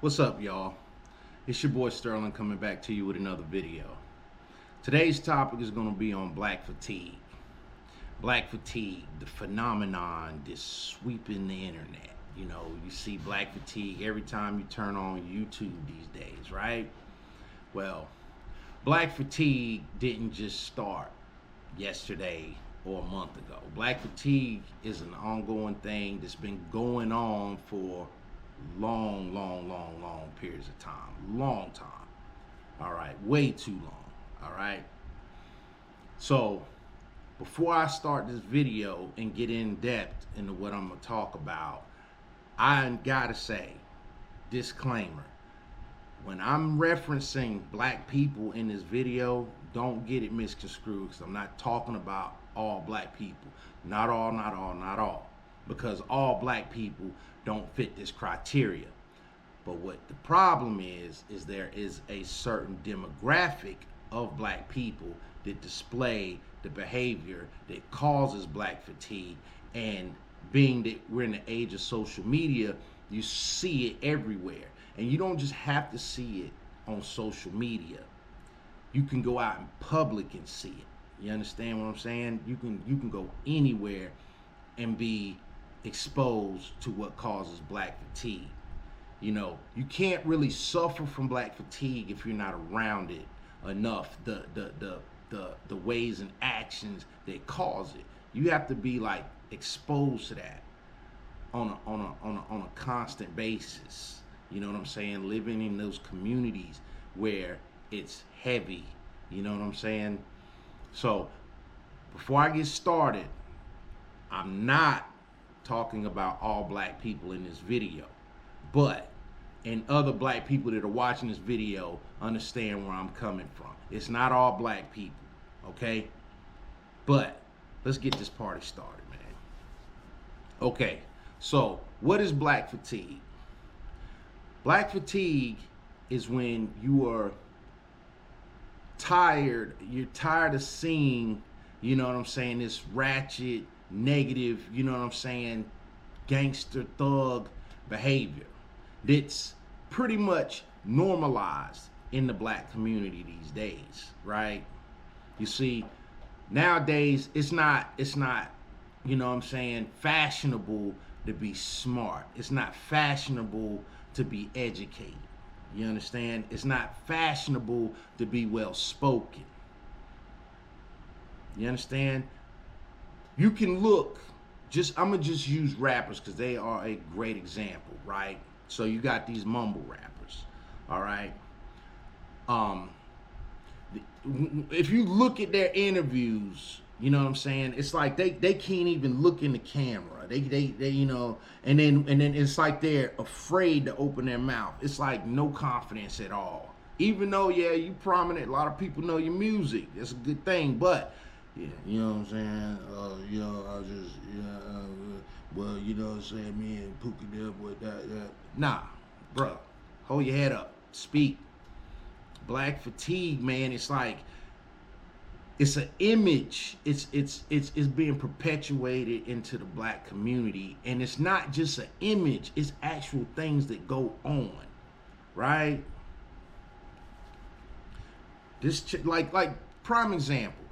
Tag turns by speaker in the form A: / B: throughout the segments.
A: What's up, y'all? It's your boy Sterling coming back to you with another video. Today's topic is going to be on black fatigue. Black fatigue, the phenomenon that's sweeping the internet. You know, you see black fatigue every time you turn on YouTube these days, right? Well, black fatigue didn't just start yesterday or a month ago. Black fatigue is an ongoing thing that's been going on for long periods of time. Long time. All right. Way too long. All right. So, before I start this video and get in depth into what I'm going to talk about, I got to say, disclaimer. When I'm referencing black people in this video, don't get it misconstrued because I'm not talking about all black people. Not all, not all, not all. Because all black people don't fit this criteria. But what the problem is there is a certain demographic of black people that display the behavior that causes black fatigue. And being that we're in the age of social media, you see it everywhere. And you don't just have to see it on social media. You can go out in public and see it. You understand what I'm saying? You can go anywhere and be exposed to what causes black fatigue. You know, you can't really suffer from black fatigue if you're not around it enough. The ways and actions that cause it. You have to be like exposed to that on a constant basis. You know what I'm saying? Living in those communities where it's heavy. You know what I'm saying? So, before I get started, I'm not talking about all black people in this video. But, and other black people that are watching this video understand where I'm coming from. It's not all black people, okay? But, let's get this party started, man. Okay, so what is black fatigue? Black fatigue is when you are tired, you're tired of seeing, you know what I'm saying, this ratchet, negative, you know what I'm saying, gangster thug behavior that's pretty much normalized in the black community these days, right? You see, nowadays it's not, you know what I'm saying, fashionable to be smart. It's not fashionable to be educated. You understand? It's not fashionable to be well spoken. You understand? You can look, I'm gonna just use rappers because they are a great example, right? So you got these mumble rappers, all right? If you look at their interviews, you know what I'm saying? It's like they can't even look in the camera. They you know, and then it's like they're afraid to open their mouth. It's like no confidence at all. Even though, yeah, you prominent, a lot of people know your music. That's a good thing, but yeah, you know what I'm saying? You know, I just, well, you know what I'm saying? Me and Pookie up with that. Nah, bro, hold your head up. Speak. Black fatigue, man. It's like it's an image. It's being perpetuated into the black community, and it's not just an image. It's actual things that go on, right? This like prime example.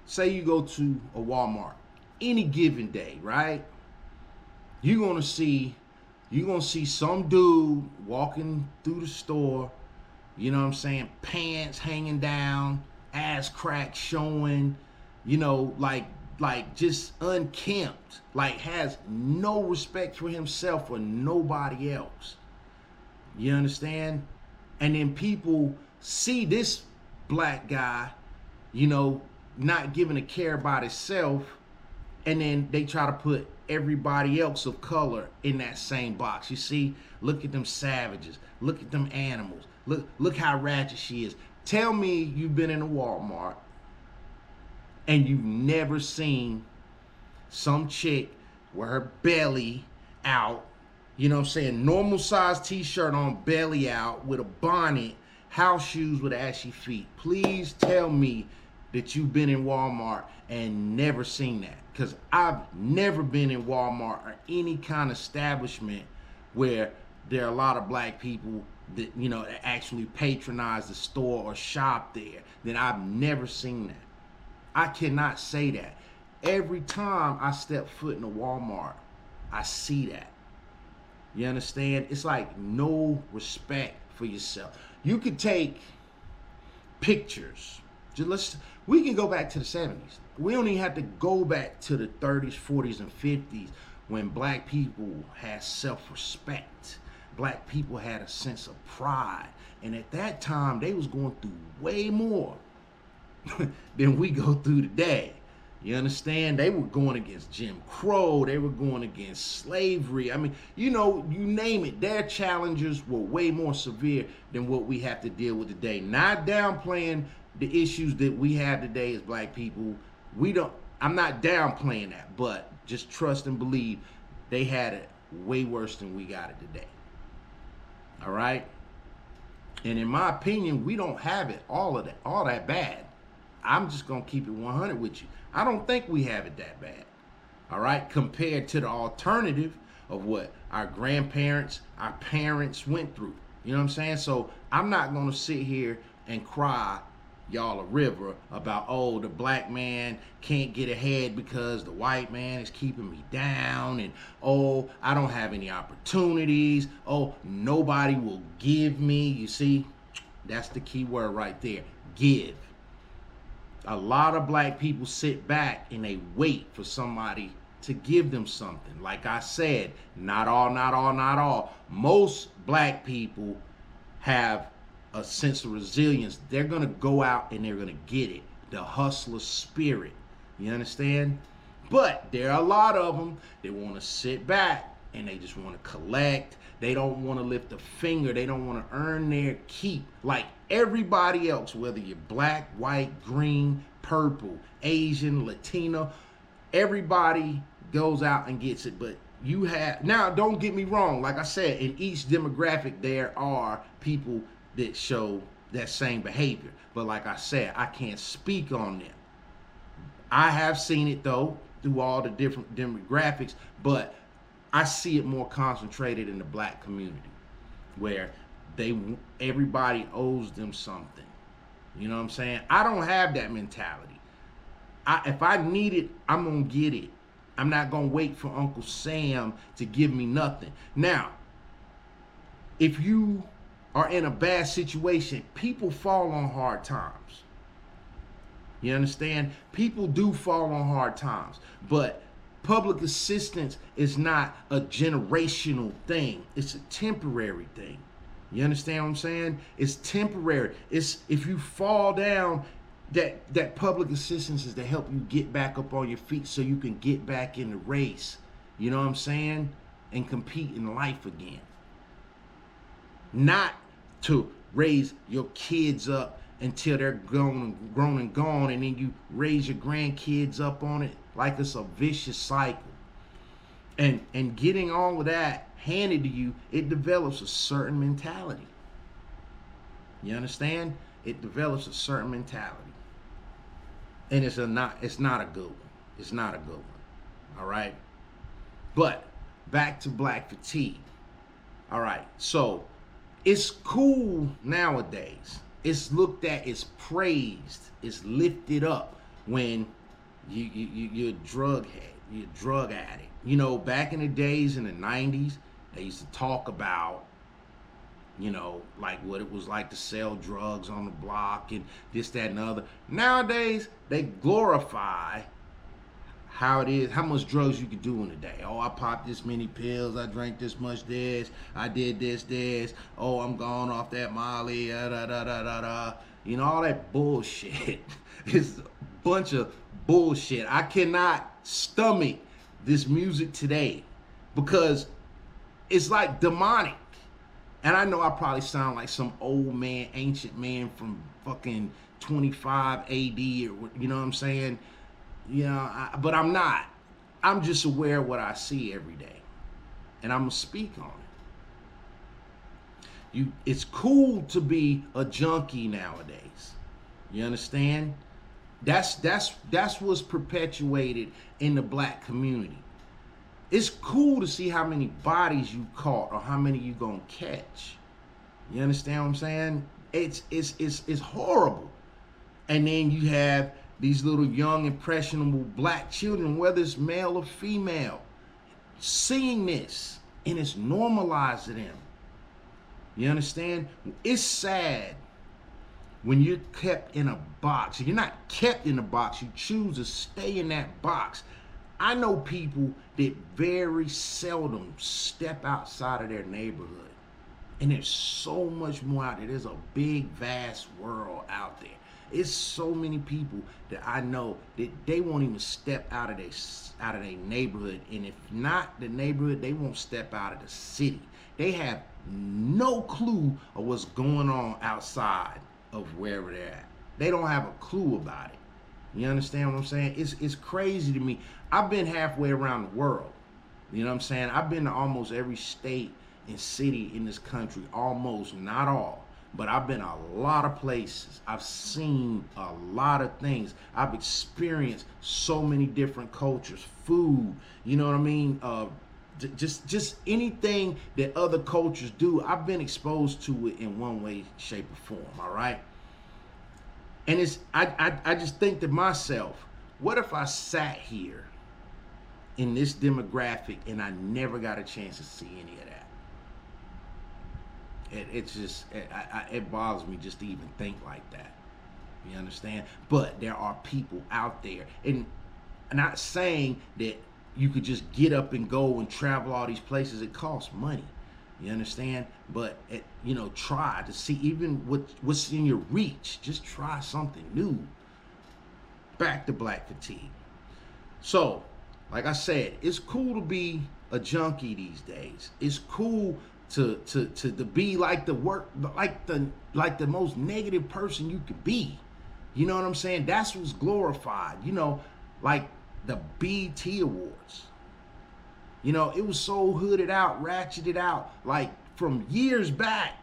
A: Say you go to a Walmart any given day, right? You're gonna see some dude walking through the store, you know what I'm saying, pants hanging down, ass crack showing, you know, like just unkempt, like has no respect for himself or nobody else. You understand? And then people see this black guy, you know, not giving a care about himself, and then they try to put everybody else of color in that same box. You see, look at them savages, look at them animals, look how ratchet she is. Tell me you've been in a Walmart and you've never seen some chick with her belly out, you know what I'm saying, normal size t-shirt on, belly out, with a bonnet, house shoes with ashy feet. Please tell me that you've been in Walmart and never seen that. Because I've never been in Walmart or any kind of establishment where there are a lot of black people that, you know, that actually patronize the store or shop there. Then I've never seen that. I cannot say that. Every time I step foot in a Walmart, I see that. You understand? It's like no respect for yourself. You could take pictures. We can go back to the 70s. We don't even have to go back to the 30s, 40s, and 50s when black people had self-respect. Black people had a sense of pride. And at that time, they was going through way more than we go through today. You understand? They were going against Jim Crow. They were going against slavery. I mean, you know, you name it. Their challenges were way more severe than what we have to deal with today. Not downplaying the issues that we have today as black people. I'm not downplaying that, but just trust and believe they had it way worse than we got it today. All right? And in my opinion, we don't have it all that bad. I'm just going to keep it 100 with you. I don't think we have it that bad. All right? Compared to the alternative of what our grandparents, our parents went through. You know what I'm saying? So I'm not going to sit here and cry y'all a river about, oh, the black man can't get ahead because the white man is keeping me down, and oh, I don't have any opportunities, oh, nobody will give me. You see, that's the key word right there, give. A lot of black people sit back and they wait for somebody to give them something. Like I said, not all. Most black people have a sense of resilience. They're going to go out and they're going to get it. The hustler spirit. You understand? But there are a lot of them that want to sit back and they just want to collect. They don't want to lift a finger. They don't want to earn their keep like everybody else, whether you're black, white, green, purple, Asian, Latino. Everybody goes out and gets it. But you have, now don't get me wrong, like I said, in each demographic there are people that show that same behavior. But like I said, I can't speak on them. I have seen it though through all the different demographics, but I see it more concentrated in the black community where everybody owes them something. You know what I'm saying? I don't have that mentality. If I need it, I'm gonna get it. I'm not gonna wait for Uncle Sam to give me nothing. Now, if you are in a bad situation, people fall on hard times. You understand? People do fall on hard times, but public assistance is not a generational thing. It's a temporary thing. You understand what I'm saying? It's temporary. It's if you fall down, that public assistance is to help you get back up on your feet so you can get back in the race. You know what I'm saying? And compete in life again. Not to raise your kids up until they're grown and gone, and then you raise your grandkids up on it like it's a vicious cycle. And getting all of that handed to you, it develops a certain mentality. You understand? It develops a certain mentality. And it's not a good one. It's not a good one. All right? But back to black fatigue. All right. So it's cool nowadays. It's looked at, it's praised, it's lifted up when you're a drug head, you're a drug addict. You know, back in the days in the 90s, they used to talk about, you know, like what it was like to sell drugs on the block and this, that, and the other. Nowadays, they glorify how it is, how much drugs you can do in a day. Oh, I popped this many pills, I drank this much this, I did this. Oh, I'm gone off that Molly, You know, all that bullshit. It's a bunch of bullshit. I cannot stomach this music today because it's like demonic. And I know I probably sound like some old man, ancient man from fucking 25 AD, or you know what I'm saying? You know, but I'm not. I'm just aware of what I see every day, and I'm gonna speak on it. It's cool to be a junkie nowadays. You understand? That's what's perpetuated in the black community. It's cool to see how many bodies you caught or how many you gonna catch. You understand what I'm saying? It's horrible. And then you have these little young impressionable black children, whether it's male or female, seeing this, and it's normalized to them. You understand? It's sad when you're kept in a box. You're not kept in a box, you choose to stay in that box. I know people that very seldom step outside of their neighborhood. And there's so much more out there. There's a big, vast world out there. It's so many people that I know that they won't even step out of their neighborhood. And if not the neighborhood, they won't step out of the city. They have no clue of what's going on outside of wherever they're at. They don't have a clue about it. You understand what I'm saying? It's crazy to me. I've been halfway around the world. You know what I'm saying? I've been to almost every state and city in this country. Almost, not all. But I've been a lot of places. I've seen a lot of things. I've experienced so many different cultures, food, you know what I mean? Just anything that other cultures do, I've been exposed to it in one way, shape, or form, all right? And I just think to myself, what if I sat here in this demographic and I never got a chance to see any of that? It bothers me just to even think like that. You understand? But there are people out there, and I'm not saying that you could just get up and go and travel all these places. It costs money. You understand? But try to see even what's in your reach. Just try something new. Back to Black Fatigue. So, like I said, it's cool to be a junkie these days. It's cool to be like the most negative person you could be. You know what I'm saying? That's what's glorified. Like the BET Awards. It was so hooded out, ratcheted out, like from years back.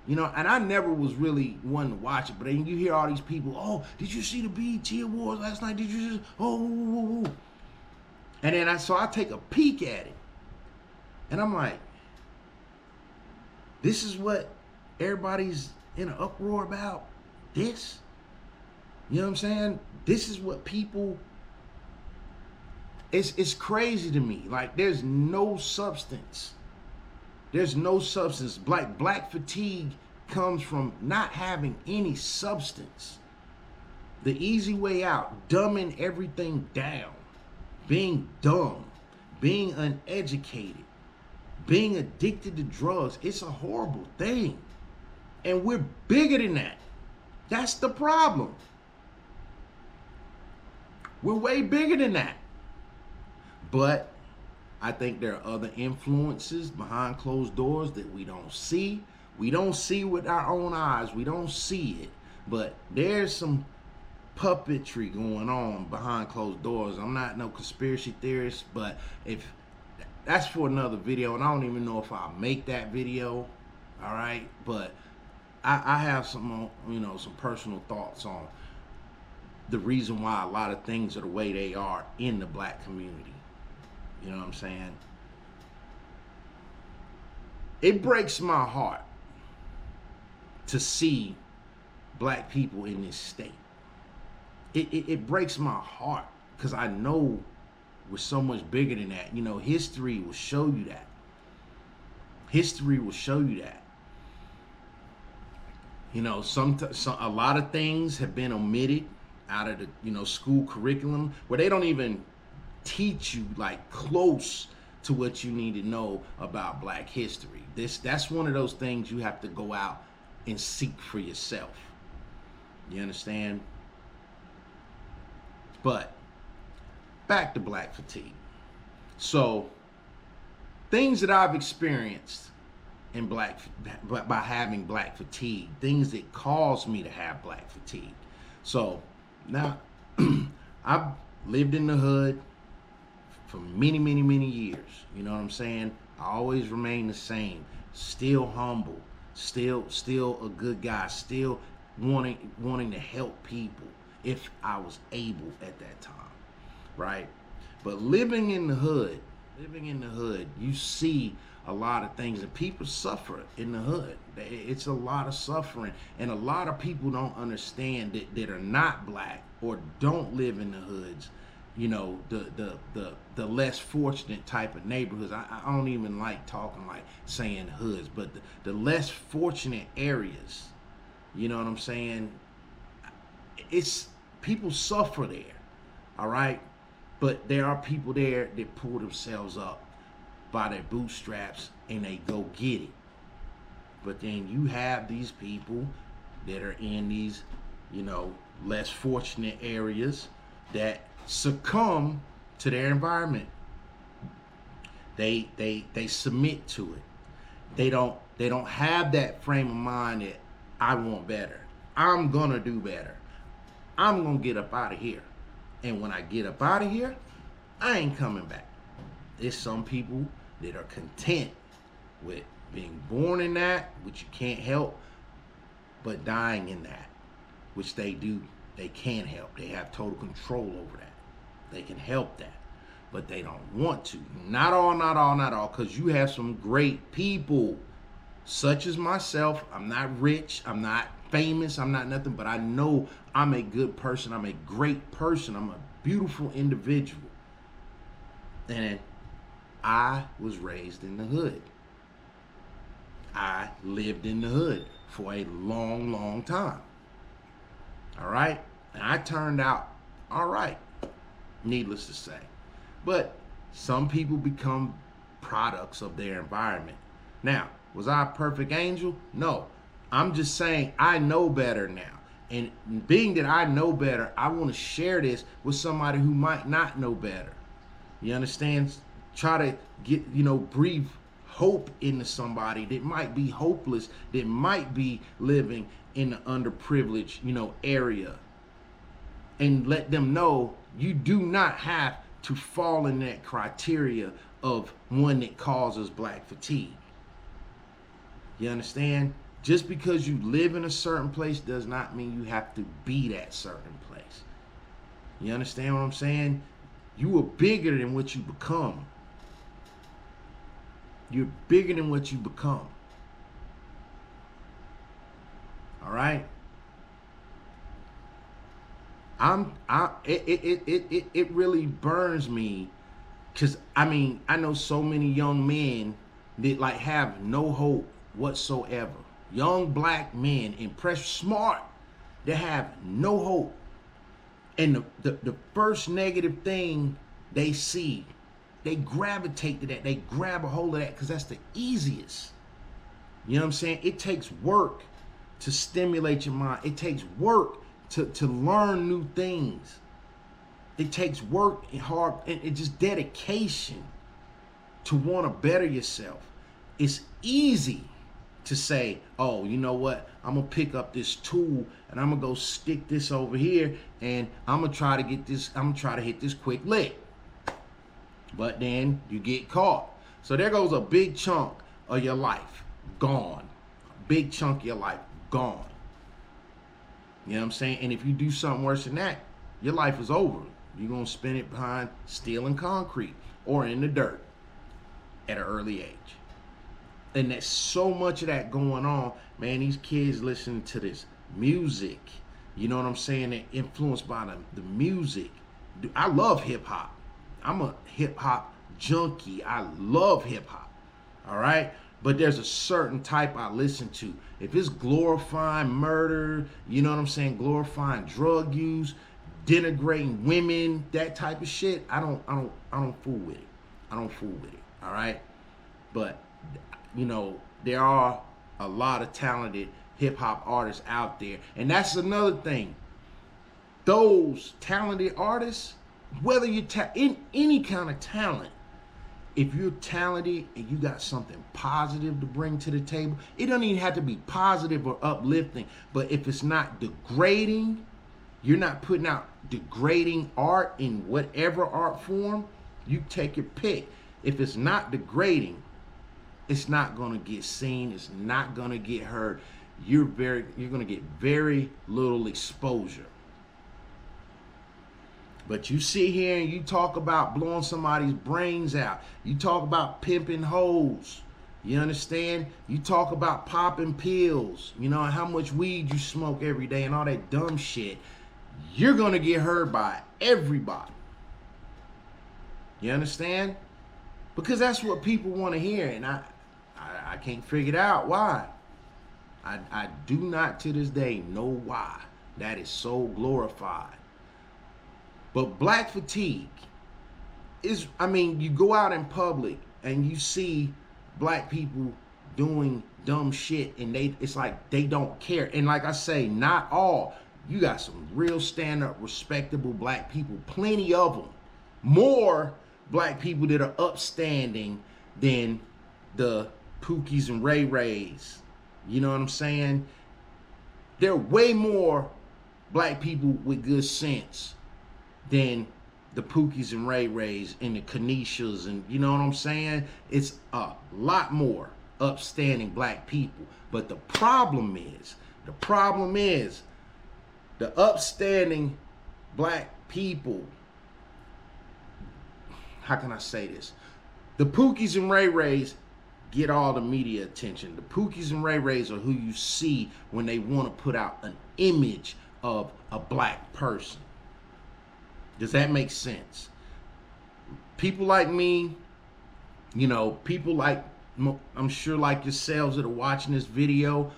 A: And I never was really one to watch it, but then you hear all these people, oh, did you see the BET Awards last night? Did you just, oh. And then I take a peek at it, and I'm like, this is what everybody's in an uproar about? This? You know what I'm saying? This is what people, it's crazy to me. Like, there's no substance. There's no substance. Black fatigue comes from not having any substance. The easy way out, dumbing everything down, being dumb, being uneducated, being addicted to drugs. It's a horrible thing. And we're bigger than that. That's the problem. We're way bigger than that. But I think there are other influences behind closed doors that we don't see. We don't see with our own eyes. We don't see it. But there's some puppetry going on behind closed doors. I'm not no conspiracy theorist, but if that's for another video, and I don't even know if I'll make that video. All right, but I have some some personal thoughts on the reason why a lot of things are the way they are in the black community. You know what I'm saying? It breaks my heart to see black people in this state. It breaks my heart because I know we're so much bigger than that. History will show you that. History will show you that. A lot of things have been omitted out of the school curriculum where they don't even teach you like close to what you need to know about black history. That's one of those things you have to go out and seek for yourself. You understand? But back to black fatigue. So things that I've experienced in by having black fatigue, things that caused me to have black fatigue. So now I've lived in the hood for many, many, many years. You know what I'm saying? I always remain the same, still humble, still a good guy, still wanting to help people if I was able at that time, right? But living in the hood, Living in the hood, you see a lot of things, and people suffer in the hood. It's a lot of suffering, and a lot of people don't understand that are not black or don't live in the hoods. You know, the less fortunate type of neighborhoods. I don't even like talking like saying hoods, but the less fortunate areas. You know what I'm saying? It's people suffer there. All right. But there are people there that pull themselves up by their bootstraps and they go get it. But then you have these people that are in these, you know, less fortunate areas that succumb to their environment. They submit to it. They don't have that frame of mind that I want better. I'm gonna do better. I'm gonna get up out of here. And when I get up out of here, I ain't coming back. There's some people that are content with being born in that, which you can't help, but dying in that, which they do. They can't help. They have total control over that. They can help that, but they don't want to. Not all, because you have some great people, such as myself. I'm not rich. I'm not famous. I'm not nothing, but I know I'm a good person. I'm a great person. I'm a beautiful individual. And I was raised in the hood. I lived in the hood for a long, long time. All right? And I turned out all right, needless to say. But some people become products of their environment. Now, was I a perfect angel? No. I'm just saying I know better now. And being that I know better, I want to share this with somebody who might not know better. You understand? Try to get, breathe hope into somebody that might be hopeless, that might be living in the underprivileged, area. And let them know you do not have to fall in that criteria of one that causes black fatigue. You understand? Just because you live in a certain place does not mean you have to be that certain place. You understand what I'm saying? You are bigger than what you become. You're bigger than what you become. All right? It really burns me, because I know so many young men that have no hope whatsoever. Young black men, impressed, smart, that have no hope. And the first negative thing they see, they gravitate to that. They grab a hold of that because that's the easiest. You know what I'm saying? It takes work to stimulate your mind. It takes work to learn new things. It takes work and hard and just dedication to want to better yourself. It's easy to say, oh, you know what? I'm going to pick up this tool and I'm going to go stick this over here and I'm going to try to get this, I'm going to try to hit this quick lick. But then you get caught. So there goes a big chunk of your life gone. A big chunk of your life gone. You know what I'm saying? And if you do something worse than that, your life is over. You're going to spend it behind steel and concrete or in the dirt at an early age. And there's so much of that going on. Man, these kids listen to this music. You know what I'm saying? They're influenced by the music. I love hip hop. I'm a hip hop junkie. I love hip hop. All right? But there's a certain type I listen to. If it's glorifying murder, you know what I'm saying? Glorifying drug use, denigrating women, that type of shit, I don't fool with it. I don't fool with it. All right? But there are a lot of talented hip hop artists out there. And that's another thing. Those talented artists, whether you're in any kind of talent, if you're talented and you got something positive to bring to the table, it doesn't even have to be positive or uplifting. But if it's not degrading, you're not putting out degrading art in whatever art form, you take your pick. If it's not degrading, it's not going to get seen. It's not going to get heard. You're going to get very little exposure. But you sit here and you talk about blowing somebody's brains out. You talk about pimping hoes. You understand? You talk about popping pills, you know, how much weed you smoke every day and all that dumb shit. You're going to get heard by everybody. You understand? Because that's what people want to hear. And I can't figure it out why. I do not to this day know why that is so glorified. But black fatigue is, I mean, you go out in public and you see black people doing dumb shit and it's like they don't care. And like I say, not all. You got some real stand-up, respectable black people, plenty of them. More black people that are upstanding than the Pookies and Ray Rays. You know what I'm saying? There are way more black people with good sense than the Pookies and Ray Rays and the Kanishas, and you know what I'm saying? It's a lot more upstanding black people. But the problem is the upstanding black people, how can I say this? The Pookies and Ray Rays get all the media attention. The Pookies and Ray Rays are who you see when they want to put out an image of a black person. Does that make sense? People like me, you know, people like, I'm sure like yourselves that are watching this video,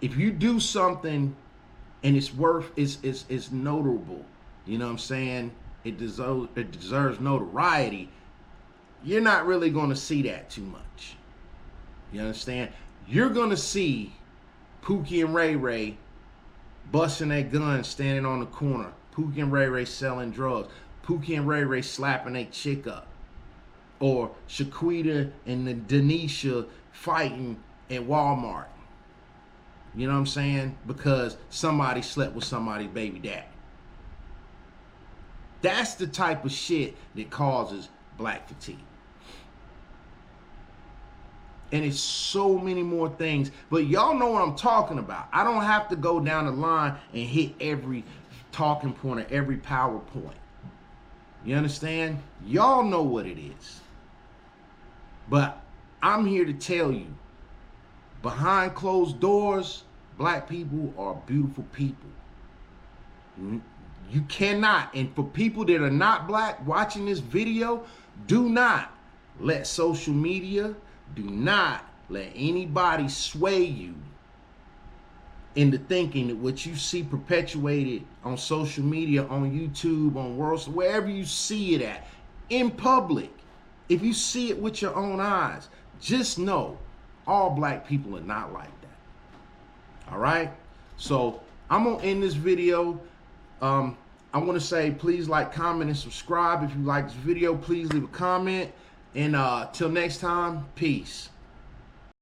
A: if you do something and it's notable, you know what I'm saying? It deserves notoriety. You're not really going to see that too much. You understand? You're going to see Pookie and Ray Ray busting their guns standing on the corner. Pookie and Ray Ray selling drugs. Pookie and Ray Ray slapping a chick up. Or Shaquita and Denisha fighting at Walmart. You know what I'm saying? Because somebody slept with somebody's baby daddy. That's the type of shit that causes black fatigue. And it's so many more things. But y'all know what I'm talking about. I don't have to go down the line and hit every talking point or every PowerPoint. You understand? Y'all know what it is. But I'm here to tell you, behind closed doors, black people are beautiful people. You cannot, and for people that are not black watching this video, do not let social media, do not let anybody sway you into thinking that what you see perpetuated on social media, on YouTube, on World, wherever you see it at, in public, if you see it with your own eyes, just know all black people are not like that. All right? So I'm going to end this video. I want to say, please like, comment, and subscribe. If you like this video, please leave a comment. And till next time, peace.